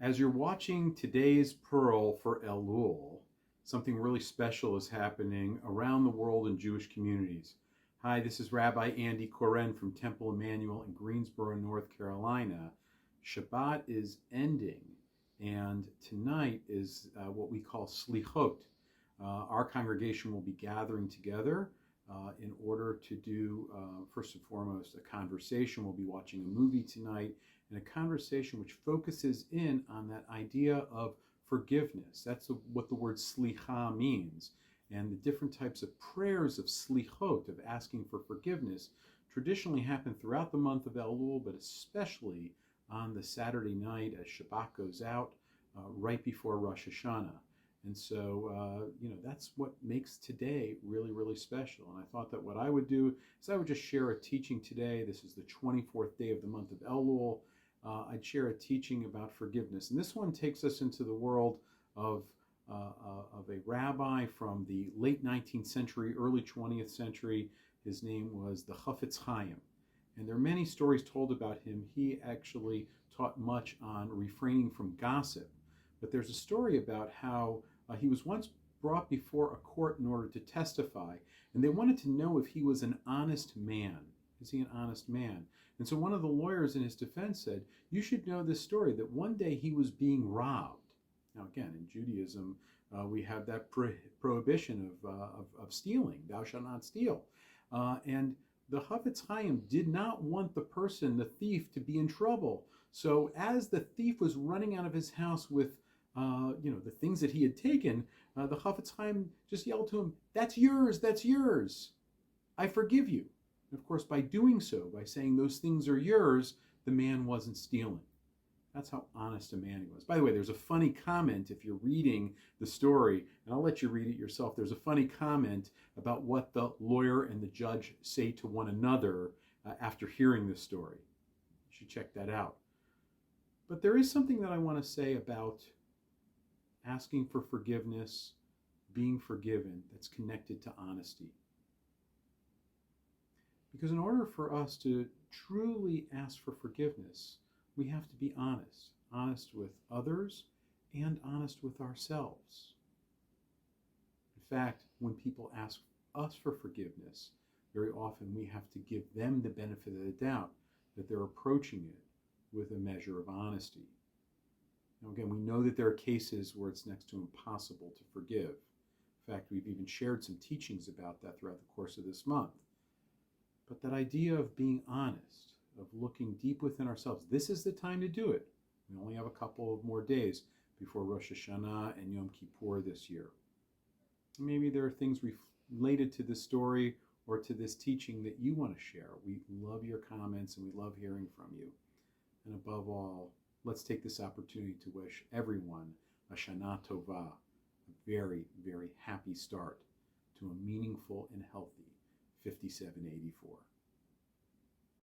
As you're watching today's Pearl for Elul, something really special is happening around the world in Jewish communities. Hi, this is Rabbi Andy Koren from Temple Emmanuel in Greensboro, North Carolina. Shabbat is ending, and tonight is what we call selichot. Our congregation will be gathering together in order to do, first and foremost, a conversation. We'll be watching a movie tonight, and a conversation which focuses in on that idea of forgiveness. That's what the word slicha means. And the different types of prayers of slichot, of asking for forgiveness, traditionally happen throughout the month of Elul, but especially on the Saturday night as Shabbat goes out, right before Rosh Hashanah. And so, that's what makes today really, really special. And I thought that what I would do is I would just share a teaching today. This is the 24th day of the month of Elul. I'd share a teaching about forgiveness. And this one takes us into the world of a rabbi from the late 19th century, early 20th century. His name was the Chofetz Chaim. And there are many stories told about him. He actually taught much on refraining from gossip. But there's a story about how he was once brought before a court in order to testify, and they wanted to know if he was an honest man. Is he an honest man? And so one of the lawyers in his defense said, you should know this story, that one day he was being robbed. Now again, in Judaism, we have that prohibition of stealing. Thou shalt not steal. And the Chofetz Chaim did not want the person, the thief, to be in trouble. So as the thief was running out of his house with the things that he had taken, the Chofetz Chaim just yelled to him, that's yours, that's yours. I forgive you. And of course, by doing so, by saying those things are yours, the man wasn't stealing. That's how honest a man he was. By the way, there's a funny comment if you're reading the story, and I'll let you read it yourself. There's a funny comment about what the lawyer and the judge say to one another after hearing this story. You should check that out. But there is something that I want to say about asking for forgiveness, being forgiven, that's connected to honesty. Because in order for us to truly ask for forgiveness, we have to be honest with others and honest with ourselves. In fact, when people ask us for forgiveness, very often we have to give them the benefit of the doubt that they're approaching it with a measure of honesty. Now again, we know that there are cases where it's next to impossible to forgive. In fact, we've even shared some teachings about that throughout the course of this month. But that idea of being honest, of looking deep within ourselves, this is the time to do it. We only have a couple of more days before Rosh Hashanah and Yom Kippur this year. Maybe there are things related to this story or to this teaching that you want to share. We love your comments and we love hearing from you. And above all, let's take this opportunity to wish everyone a Shana Tova, a very, very happy start to a meaningful and healthy 5784.